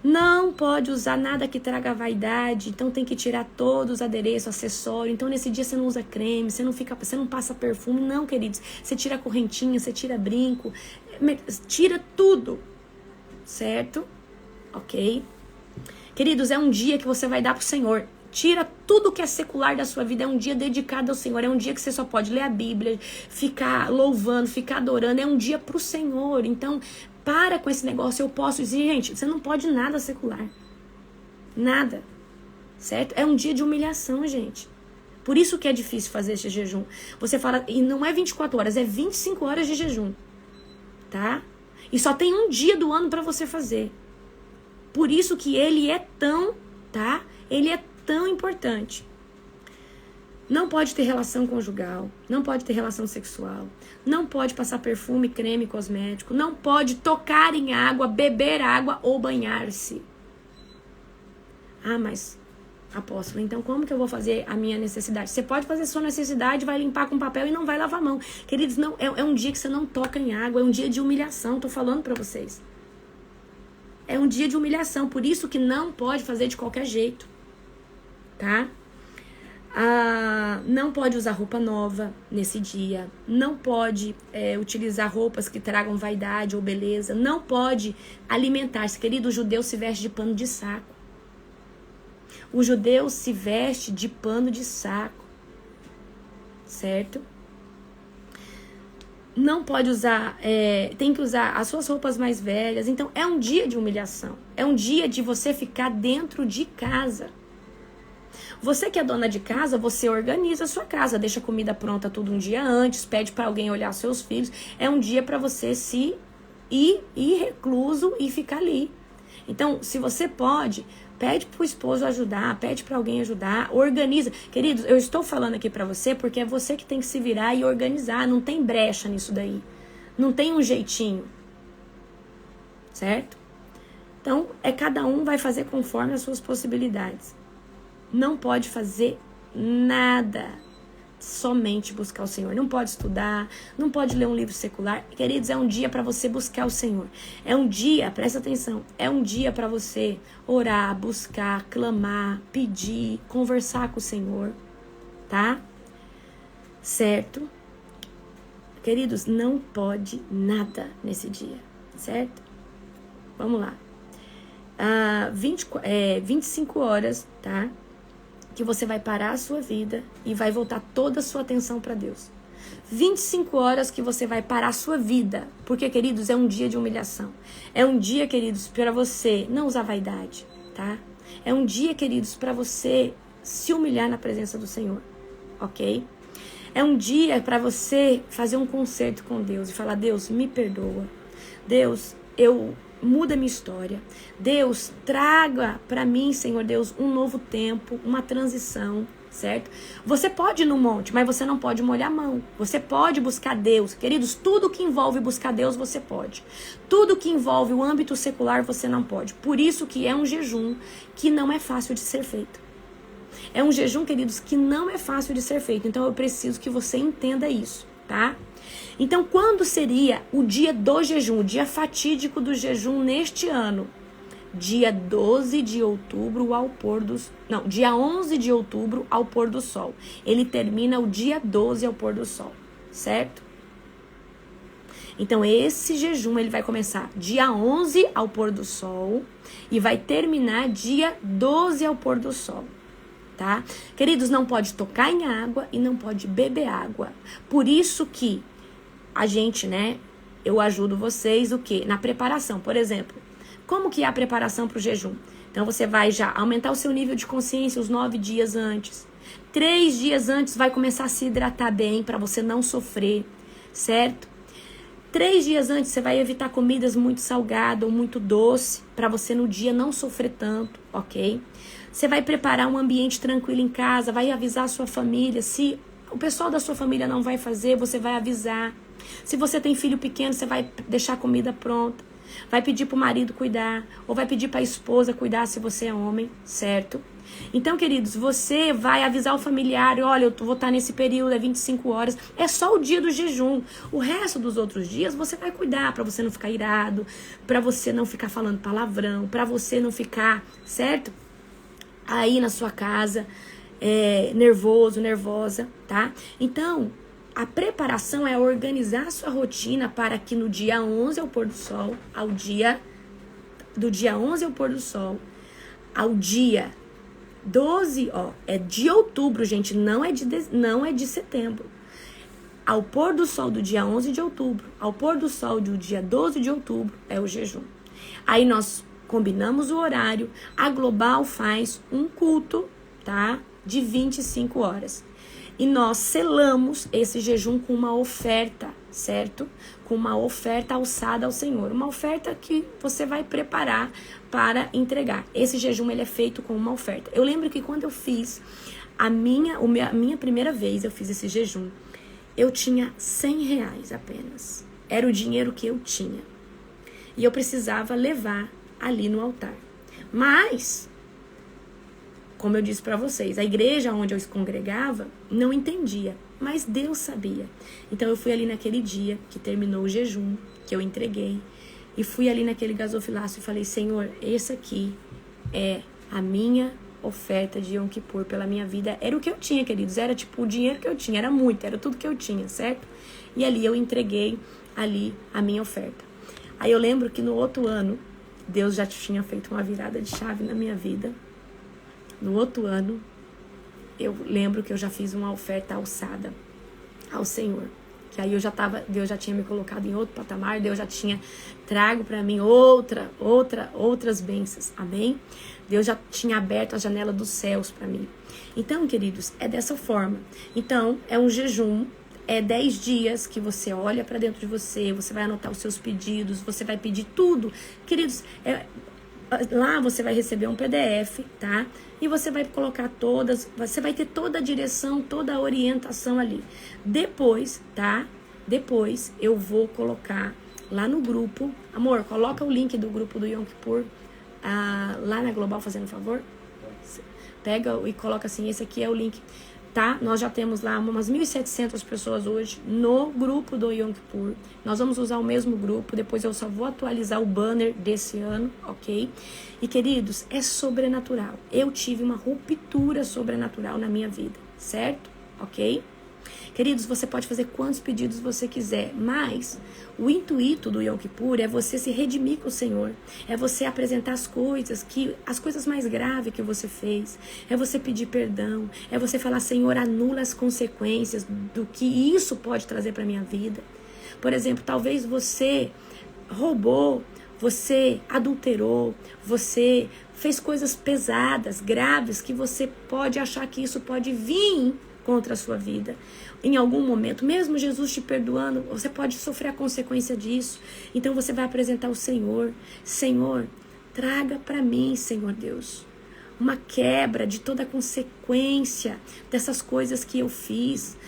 Não pode usar nada que traga vaidade, então tem que tirar todos os adereços, acessórios. Então nesse dia você não usa creme, você não passa perfume, não, queridos. Você tira correntinha, você tira brinco, tira tudo, certo? Ok? Queridos, é um dia que você vai dar pro Senhor. Tira tudo que é secular da sua vida, é um dia dedicado ao Senhor, é um dia que você só pode ler a Bíblia, ficar louvando, ficar adorando, é um dia pro Senhor. Então, para com esse negócio, eu posso dizer, gente, você não pode nada secular. Nada. Certo? É um dia de humilhação, gente. Por isso que é difícil fazer esse jejum. Você fala, e não é 24 horas, é 25 horas de jejum. Tá? E só tem um dia do ano para você fazer. Por isso que ele é tão, tá? Ele é tão importante. Não pode ter relação conjugal, não pode ter relação sexual, não pode passar perfume, creme, cosmético, não pode tocar em água, beber água ou banhar-se. Mas, apóstolo, então como que eu vou fazer a minha necessidade? Você pode fazer a sua necessidade, vai limpar com papel e não vai lavar a mão. Queridos, não, é um dia que você não toca em água, é um dia de humilhação, tô falando pra vocês. É um dia de humilhação, por isso que não pode fazer de qualquer jeito, tá? Não pode usar roupa nova nesse dia, não pode utilizar roupas que tragam vaidade ou beleza, não pode alimentar-se. Querido, o judeu se veste de pano de saco. O judeu se veste de pano de saco, certo? Não pode usar, tem que usar as suas roupas mais velhas. Então é um dia de humilhação, é um dia de você ficar dentro de casa. Você que é dona de casa, você organiza a sua casa, deixa a comida pronta tudo um dia antes, pede para alguém olhar seus filhos. É um dia para você se ir recluso e ficar ali. Então, se você pode, pede para o esposo ajudar, pede para alguém ajudar, organiza. Queridos, eu estou falando aqui para você porque é você que tem que se virar e organizar. Não tem brecha nisso daí. Não tem um jeitinho. Certo? Então, cada um vai fazer conforme as suas possibilidades. Não pode fazer nada, somente buscar o Senhor. Não pode estudar, não pode ler um livro secular. Queridos, é um dia para você buscar o Senhor. É um dia, presta atenção, é um dia para você orar, buscar, clamar, pedir, conversar com o Senhor, tá? Certo? Queridos, não pode nada nesse dia, certo? Vamos lá. 25 horas, tá? Que você vai parar a sua vida e vai voltar toda a sua atenção para Deus. 25 horas que você vai parar a sua vida. Porque, queridos, é um dia de humilhação. É um dia, queridos, para você não usar vaidade, tá? É um dia, queridos, para você se humilhar na presença do Senhor, ok? É um dia para você fazer um concerto com Deus e falar: Deus, me perdoa. Deus, muda minha história. Deus, traga para mim, Senhor Deus, um novo tempo, uma transição, certo? Você pode ir no monte, mas você não pode molhar a mão. Você pode buscar Deus. Queridos, tudo que envolve buscar Deus, você pode. Tudo que envolve o âmbito secular, você não pode. Por isso que é um jejum que não é fácil de ser feito. É um jejum, queridos, que não é fácil de ser feito. Então, eu preciso que você entenda isso, tá? Então, quando seria o dia do jejum, o dia fatídico do jejum neste ano? Dia 12 de outubro ao pôr do... Não, dia 11 de outubro ao pôr do sol. Ele termina o dia 12 ao pôr do sol, certo? Então, esse jejum, ele vai começar dia 11 ao pôr do sol e vai terminar dia 12 ao pôr do sol. Tá? Queridos, não pode tocar em água e não pode beber água. Por isso que a gente, né, eu ajudo vocês o quê? Na preparação. Por exemplo, como que é a preparação para o jejum? Então, você vai já aumentar o seu nível de consciência os 9 dias antes. 3 dias antes vai começar a se hidratar bem para você não sofrer, certo? 3 dias antes você vai evitar comidas muito salgadas ou muito doce para você no dia não sofrer tanto, ok? Você vai preparar um ambiente tranquilo em casa, vai avisar a sua família. Se o pessoal da sua família não vai fazer, você vai avisar. Se você tem filho pequeno, você vai deixar a comida pronta. Vai pedir para o marido cuidar, ou vai pedir para a esposa cuidar se você é homem, certo? Então, queridos, você vai avisar o familiar: olha, eu vou estar nesse período, é 25 horas. É só o dia do jejum. O resto dos outros dias você vai cuidar para você não ficar irado, para você não ficar falando palavrão, para você não ficar, certo? Aí na sua casa, nervoso, nervosa, tá? Então, a preparação é organizar a sua rotina para que no dia 11 ao pôr do sol, do dia 11 ao pôr do sol, ao dia 12, é de outubro, gente, não é de setembro. Ao pôr do sol do dia 11 de outubro, ao pôr do sol do dia 12 de outubro, é o jejum. Aí nós combinamos o horário, a Global faz um culto, tá? De 25 horas. E nós selamos esse jejum com uma oferta, certo? Com uma oferta alçada ao Senhor. Uma oferta que você vai preparar para entregar. Esse jejum, ele é feito com uma oferta. Eu lembro que quando eu fiz a minha primeira vez, eu fiz esse jejum, eu tinha R$100 apenas. Era o dinheiro que eu tinha. E eu precisava levar ali no altar. Mas, como eu disse para vocês, a igreja onde eu congregava não entendia, mas Deus sabia. Então eu fui ali naquele dia que terminou o jejum, que eu entreguei, e fui ali naquele gasofilácio e falei: Senhor, esse aqui é a minha oferta de Yom Kippur pela minha vida. Era o que eu tinha, queridos, era tipo o dinheiro que eu tinha, era muito, era tudo que eu tinha, certo? E ali eu entreguei ali a minha oferta. Aí eu lembro que no outro ano, Deus já tinha feito uma virada de chave na minha vida. No outro ano, eu lembro que eu já fiz uma oferta alçada ao Senhor. Que aí Deus já tinha me colocado em outro patamar, Deus já tinha trago para mim outras bênçãos, amém? Deus já tinha aberto a janela dos céus para mim. Então, queridos, é dessa forma. Então, é um jejum, é 10 dias que você olha para dentro de você, você vai anotar os seus pedidos, você vai pedir tudo. Queridos, lá você vai receber um PDF, tá? E você vai colocar você vai ter toda a direção, toda a orientação ali. Depois, tá? Depois eu vou colocar lá no grupo. Amor, coloca o link do grupo do Yom Kippur lá na Global, fazendo favor. Pega e coloca assim, esse aqui é o link, tá? Nós já temos lá umas 1.700 pessoas hoje no grupo do Yom Kippur. Nós vamos usar o mesmo grupo, depois eu só vou atualizar o banner desse ano, ok? E, queridos, é sobrenatural. Eu tive uma ruptura sobrenatural na minha vida, certo? Ok? Queridos, você pode fazer quantos pedidos você quiser, mas o intuito do Yom Kippur é você se redimir com o Senhor, é você apresentar as coisas mais graves que você fez, é você pedir perdão, é você falar, Senhor, anula as consequências do que isso pode trazer para a minha vida. Por exemplo, talvez você roubou, você adulterou, você fez coisas pesadas, graves, que você pode achar que isso pode vir contra a sua vida. Em algum momento, mesmo Jesus te perdoando, você pode sofrer a consequência disso. Então você vai apresentar ao Senhor. Senhor, traga para mim, Senhor Deus, uma quebra de toda a consequência dessas coisas que eu fiz,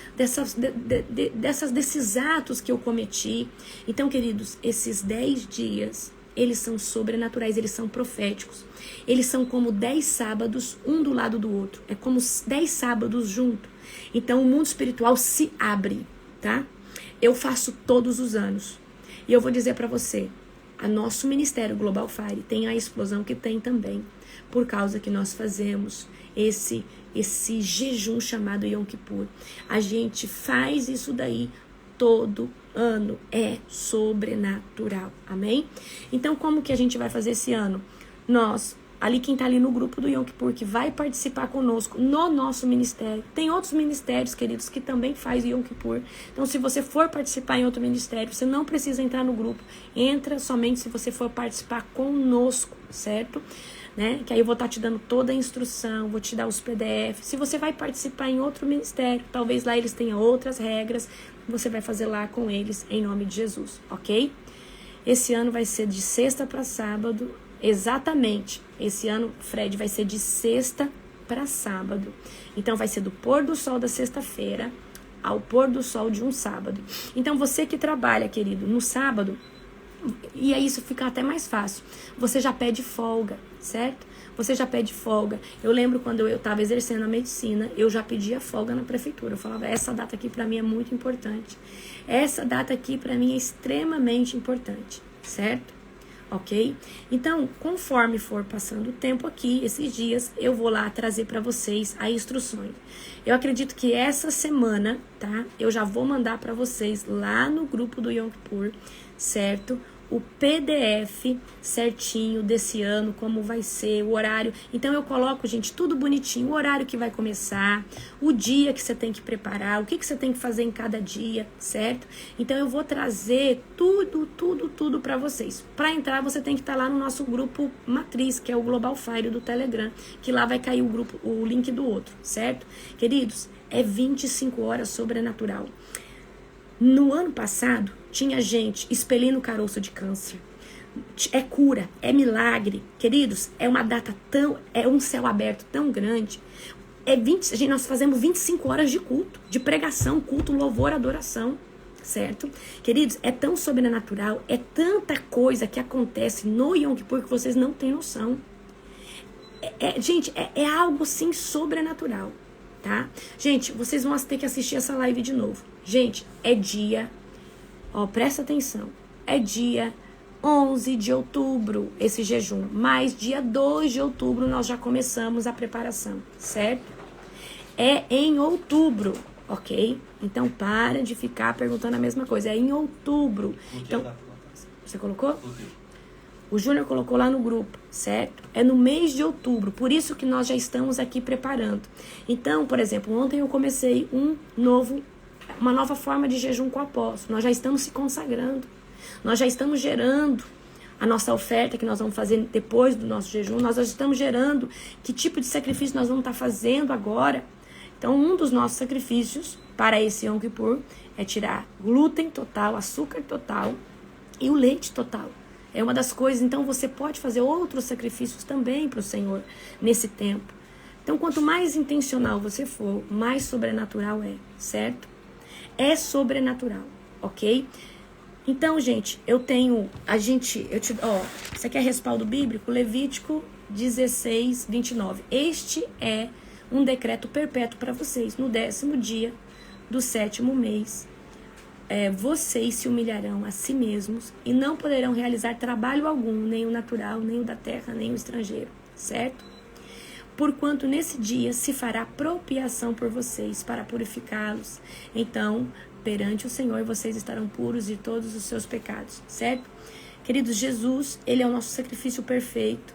desses atos que eu cometi. Então, queridos, esses 10 dias, eles são sobrenaturais, eles são proféticos. Eles são como 10 sábados, um do lado do outro. É como 10 sábados juntos. Então, o mundo espiritual se abre, tá? Eu faço todos os anos. E eu vou dizer para você, a nosso ministério Global Fire tem a explosão que tem também, por causa que nós fazemos esse jejum chamado Yom Kippur. A gente faz isso daí todo ano, é sobrenatural, amém? Então, como que a gente vai fazer esse ano? Nós, ali quem tá ali no grupo do Yom Kippur, que vai participar conosco no nosso ministério, tem outros ministérios, queridos, que também faz Yom Kippur. Então, se você for participar em outro ministério, você não precisa entrar no grupo, entra somente se você for participar conosco, certo? Né? Que aí eu vou estar te dando toda a instrução, vou te dar os PDFs. Se você vai participar em outro ministério, talvez lá eles tenham outras regras, você vai fazer lá com eles em nome de Jesus, ok? Esse ano vai ser de sexta para sábado, exatamente. Esse ano, Fred, vai ser de sexta para sábado. Então vai ser do pôr do sol da sexta-feira ao pôr do sol de um sábado. Então você que trabalha, querido, no sábado, e aí isso fica até mais fácil. Você já pede folga, certo? Você já pede folga. Eu lembro quando eu estava exercendo a medicina, eu já pedia folga na prefeitura. Eu falava, essa data aqui para mim é muito importante. Essa data aqui para mim é extremamente importante, certo? Ok? Então, conforme for passando o tempo aqui, esses dias, eu vou lá trazer para vocês as instruções. Eu acredito que essa semana, tá? Eu já vou mandar para vocês lá no grupo do Yom Kippur, certo? O PDF certinho desse ano, como vai ser, o horário. Então eu coloco, gente, tudo bonitinho, o horário que vai começar, o dia que você tem que preparar, o que você tem que fazer em cada dia, certo? Então eu vou trazer tudo para vocês. Para entrar, você tem que estar lá no nosso grupo matriz, que é o Global Fire do Telegram, que lá vai cair o link do outro, certo? Queridos, é 25 horas sobrenatural. No ano passado, tinha gente expelindo caroço de câncer. É cura, é milagre. Queridos, é uma data é um céu aberto tão grande. Nós fazemos 25 horas de culto, de pregação, culto, louvor, adoração, certo? Queridos, é tão sobrenatural, é tanta coisa que acontece no Yom Kippur que vocês não têm noção. Gente, é algo assim sobrenatural, tá? Gente, vocês vão ter que assistir essa live de novo. Gente, é dia, presta atenção, é dia 11 de outubro esse jejum, mas dia 2 de outubro nós já começamos a preparação, certo? É em outubro, ok? Então para de ficar perguntando a mesma coisa, é em outubro. Então, você colocou? O Júnior colocou lá no grupo, certo? É no mês de outubro, por isso que nós já estamos aqui preparando. Então, por exemplo, ontem eu comecei uma nova forma de jejum com o apóstolo. Nós já estamos se consagrando. Nós já estamos gerando a nossa oferta que nós vamos fazer depois do nosso jejum. Nós já estamos gerando que tipo de sacrifício nós vamos estar fazendo agora. Então, um dos nossos sacrifícios para esse Yom Kippur é tirar glúten total, açúcar total e o leite total. É uma das coisas. Então, você pode fazer outros sacrifícios também para o Senhor nesse tempo. Então, quanto mais intencional você for, mais sobrenatural é, certo? É sobrenatural, ok? Então, gente, você quer respaldo bíblico? Levítico 16, 29. Este é um decreto perpétuo para vocês. No 10º dia do 7º mês, vocês se humilharão a si mesmos e não poderão realizar trabalho algum, nem o natural, nem o da terra, nem o estrangeiro, certo? porquanto nesse dia se fará propiação por vocês, para purificá-los. Então, perante o Senhor, vocês estarão puros de todos os seus pecados, certo? Queridos, Jesus, ele é o nosso sacrifício perfeito.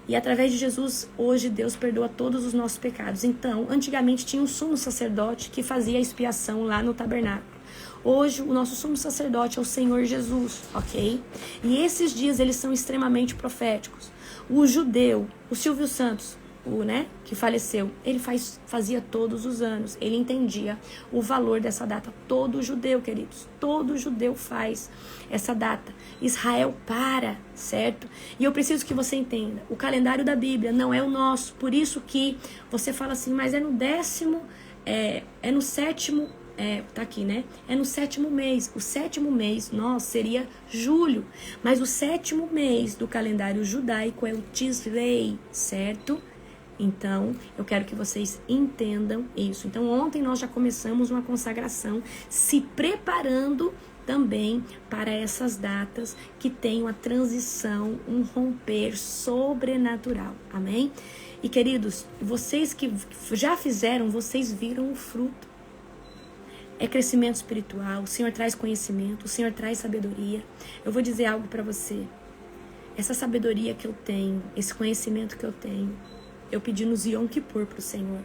E através de Jesus, hoje, Deus perdoa todos os nossos pecados. Então, antigamente tinha um sumo sacerdote que fazia a expiação lá no tabernáculo. Hoje, o nosso sumo sacerdote é o Senhor Jesus, ok? E esses dias, eles são extremamente proféticos. O judeu, o Silvio Santos, que faleceu, ele fazia todos os anos. Ele entendia o valor dessa data. Todo judeu, queridos, todo judeu faz essa data. Israel para, certo? E eu preciso que você entenda, o calendário da Bíblia não é o nosso. Por isso que você fala assim, mas é no 10º, é no 7º, tá aqui, né? É no 7º mês. O 7º mês, seria julho. Mas o 7º mês do calendário judaico é o Tishrei, certo? Então, eu quero que vocês entendam isso. Então, ontem nós já começamos uma consagração, se preparando também para essas datas que tem uma transição, um romper sobrenatural. Amém? E, queridos, vocês que já fizeram, vocês viram o fruto. É crescimento espiritual, o Senhor traz conhecimento, o Senhor traz sabedoria. Eu vou dizer algo para você. Essa sabedoria que eu tenho, esse conhecimento que eu tenho, eu pedi no Yom Kippur para o Senhor.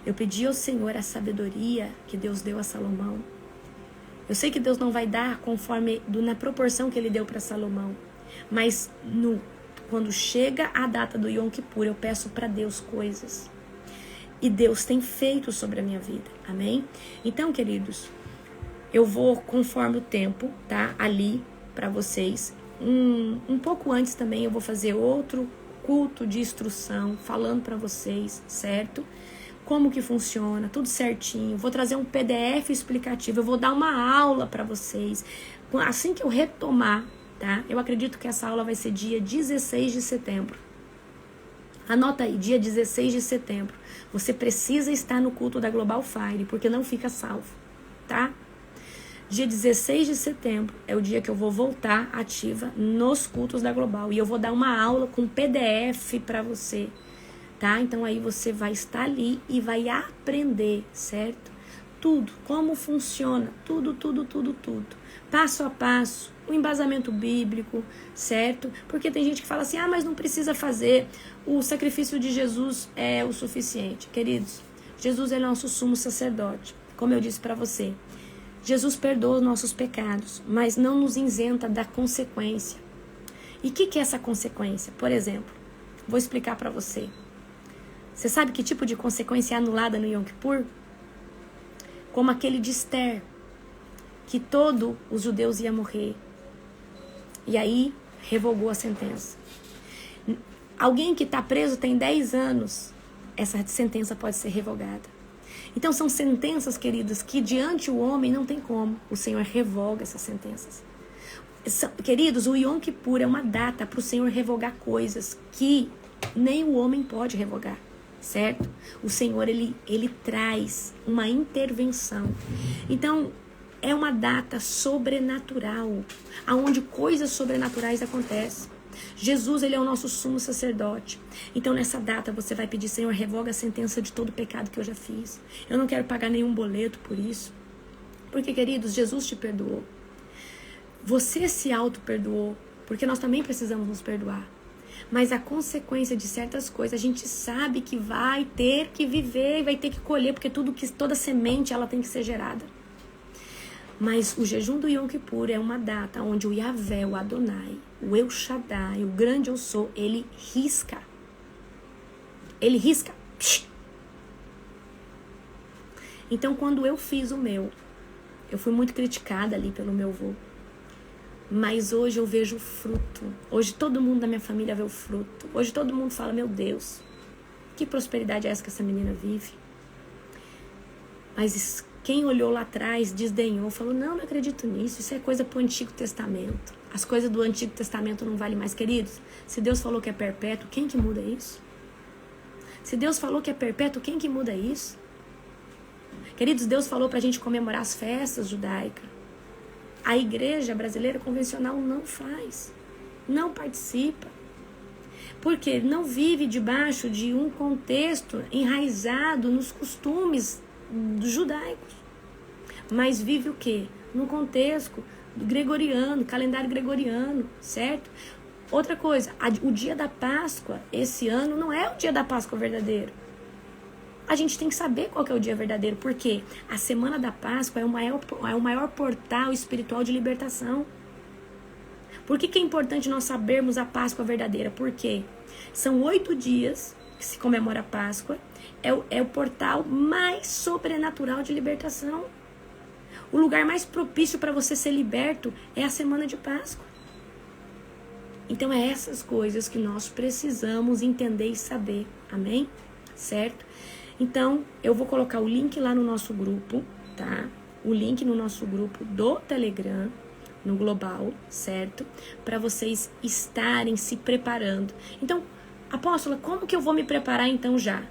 Eu pedi ao Senhor a sabedoria que Deus deu a Salomão. Eu sei que Deus não vai dar conforme na proporção que Ele deu para Salomão. Mas quando chega a data do Yom Kippur, eu peço para Deus coisas. E Deus tem feito sobre a minha vida. Amém? Então, queridos, eu vou, conforme o tempo, tá? Ali para vocês. Um pouco antes também eu vou fazer outro culto de instrução, falando para vocês, certo? Como que funciona, tudo certinho. Vou trazer um PDF explicativo, eu vou dar uma aula para vocês. Assim que eu retomar, tá? Eu acredito que essa aula vai ser dia 16 de setembro. Anota aí, dia 16 de setembro. Você precisa estar no culto da Global Fire, porque não fica salvo, tá? Dia 16 de setembro é o dia que eu vou voltar ativa nos cultos da Global. E eu vou dar uma aula com PDF para você, tá? Então aí você vai estar ali e vai aprender, certo? Tudo, como funciona, tudo. Passo a passo, o embasamento bíblico, certo? Porque tem gente que fala assim, mas não precisa fazer, o sacrifício de Jesus é o suficiente. Queridos, Jesus é nosso sumo sacerdote, como eu disse para você. Jesus perdoa os nossos pecados, mas não nos isenta da consequência. E o que é essa consequência? Por exemplo, vou explicar para você. Você sabe que tipo de consequência é anulada no Yom Kippur? Como aquele de Esther, que todos os judeus iam morrer. E aí, revogou a sentença. Alguém que está preso tem 10 anos, essa sentença pode ser revogada. Então são sentenças, queridos, que diante o homem não tem como. O Senhor revoga essas sentenças. Queridos, o Yom Kippur é uma data para o Senhor revogar coisas que nem o homem pode revogar, certo? O Senhor, ele traz uma intervenção. Então, é uma data sobrenatural, onde coisas sobrenaturais acontecem. Jesus, ele é o nosso sumo sacerdote. Então, nessa data, você vai pedir, Senhor, revoga a sentença de todo o pecado que eu já fiz. Eu não quero pagar nenhum boleto por isso. Porque, queridos, Jesus te perdoou. Você se auto-perdoou, porque nós também precisamos nos perdoar. Mas a consequência de certas coisas, a gente sabe que vai ter que viver, vai ter que colher, porque toda semente, ela tem que ser gerada. Mas o jejum do Yom Kippur é uma data onde o Yahvé, o Adonai, o El Shaddai, o grande eu sou, ele risca. Ele risca. Então, quando eu fiz o meu, eu fui muito criticada ali pelo meu avô. Mas hoje eu vejo o fruto. Hoje todo mundo da minha família vê o fruto. Hoje todo mundo fala, meu Deus, que prosperidade é essa que essa menina vive? Mas quem olhou lá atrás, desdenhou, falou, não acredito nisso, isso é coisa pro Antigo Testamento. As coisas do Antigo Testamento não valem mais, queridos. Se Deus falou que é perpétuo, quem que muda isso? Se Deus falou que é perpétuo, quem que muda isso? Queridos, Deus falou pra gente comemorar as festas judaicas. A igreja brasileira convencional não faz, não participa. Porque ele não vive debaixo de um contexto enraizado nos costumes judaicos. Mas vive o quê? Num contexto gregoriano, calendário gregoriano, certo? Outra coisa, o dia da Páscoa, esse ano, não é o dia da Páscoa verdadeiro. A gente tem que saber qual que é o dia verdadeiro, porque a semana da Páscoa é o maior portal espiritual de libertação. Por que é importante nós sabermos a Páscoa verdadeira? Porque são 8 dias que se comemora a Páscoa, é o portal mais sobrenatural de libertação. O lugar mais propício para você ser liberto é a semana de Páscoa. Então é essas coisas que nós precisamos entender e saber, amém? Certo? Então, eu vou colocar o link lá no nosso grupo, tá? O link no nosso grupo do Telegram, no Global, certo? Para vocês estarem se preparando. Então, apóstola, como que eu vou me preparar então já?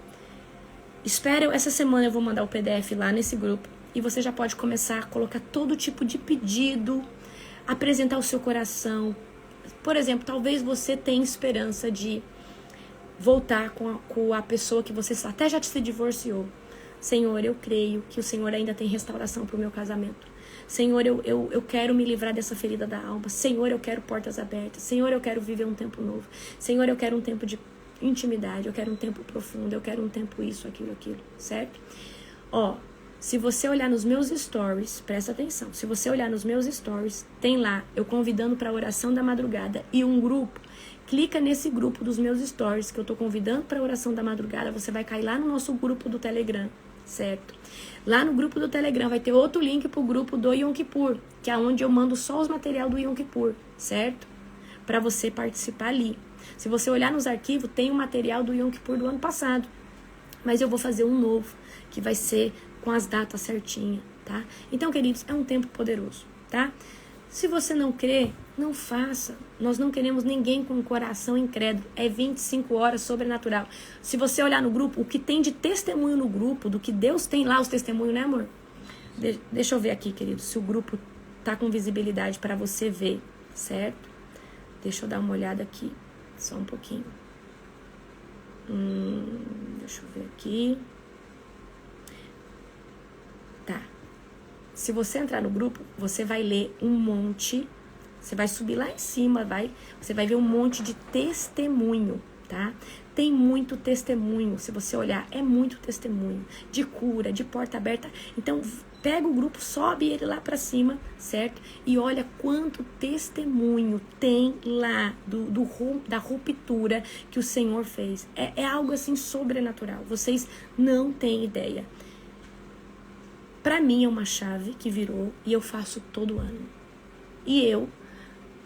Espera, essa semana eu vou mandar o PDF lá nesse grupo e você já pode começar a colocar todo tipo de pedido, apresentar o seu coração. Por exemplo, talvez você tenha esperança de voltar com a pessoa que você até já se divorciou. Senhor, eu creio que o Senhor ainda tem restauração para o meu casamento. Senhor, eu quero me livrar dessa ferida da alma. Senhor, eu quero portas abertas. Senhor, eu quero viver um tempo novo. Senhor, eu quero um tempo de intimidade. Eu quero um tempo profundo. Eu quero um tempo isso, aquilo, certo? Ó, se você olhar nos meus stories, presta atenção. Se você olhar nos meus stories, tem lá eu convidando para a oração da madrugada e um grupo. Clica nesse grupo dos meus stories que eu tô convidando para a oração da madrugada. Você vai cair lá no nosso grupo do Telegram, certo? Lá no grupo do Telegram vai ter outro link pro grupo do Yom Kippur, que é onde eu mando só os material do Yom Kippur, certo? Para você participar ali. Se você olhar nos arquivos, tem o material do Yom Kippur do ano passado. Mas eu vou fazer um novo, que vai ser com as datas certinhas, tá? Então, queridos, é um tempo poderoso, tá? Se você não crê, não faça. Nós não queremos ninguém com o coração incrédulo. É 25 horas sobrenatural. Se você olhar no grupo, o que tem de testemunho no grupo, do que Deus tem lá, os testemunhos, né, amor? Deixa eu ver aqui, querido, se o grupo tá com visibilidade para você ver, certo? Deixa eu dar uma olhada aqui, só um pouquinho. Deixa eu ver aqui. Tá. Se você entrar no grupo, você vai ler um monte, você vai subir lá em cima, você vai ver um monte de testemunho, tá? Tem muito testemunho, se você olhar, é muito testemunho de cura, de porta aberta. Então, pega o grupo, sobe ele lá pra cima, certo? E olha quanto testemunho tem lá da ruptura que o Senhor fez. É algo assim sobrenatural, vocês não têm ideia. Pra mim é uma chave que virou e eu faço todo ano. E eu,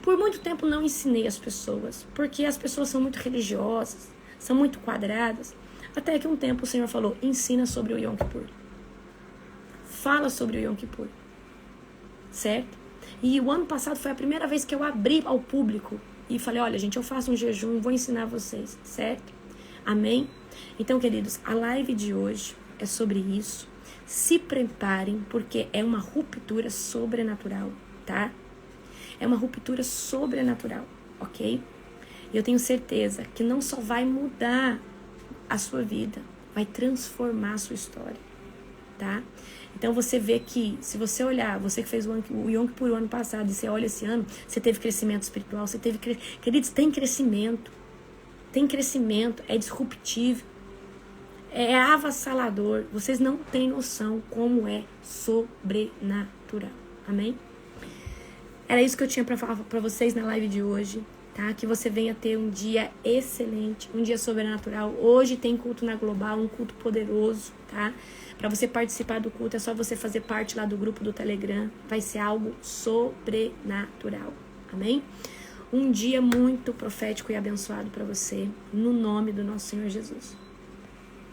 por muito tempo, não ensinei as pessoas, porque as pessoas são muito religiosas, são muito quadradas. Até que um tempo o Senhor falou, ensina sobre o Yom Kippur. Fala sobre o Yom Kippur. Certo? E o ano passado foi a primeira vez que eu abri ao público e falei, olha gente, eu faço um jejum, vou ensinar vocês, certo? Amém? Então, queridos, a live de hoje é sobre isso. Se preparem, porque é uma ruptura sobrenatural, tá? É uma ruptura sobrenatural, ok? E eu tenho certeza que não só vai mudar a sua vida, vai transformar a sua história, tá? Então você vê que, se você olhar, você que fez o Yom Kippur o ano passado, e você olha esse ano, você teve crescimento espiritual, você teve... Queridos, tem crescimento, é disruptivo. É avassalador. Vocês não têm noção como é sobrenatural. Amém? Era isso que eu tinha para falar para vocês na live de hoje, tá? Que você venha ter um dia excelente, um dia sobrenatural. Hoje tem culto na Global, um culto poderoso, tá? Para você participar do culto é só você fazer parte lá do grupo do Telegram. Vai ser algo sobrenatural. Amém? Um dia muito profético e abençoado para você, no nome do nosso Senhor Jesus.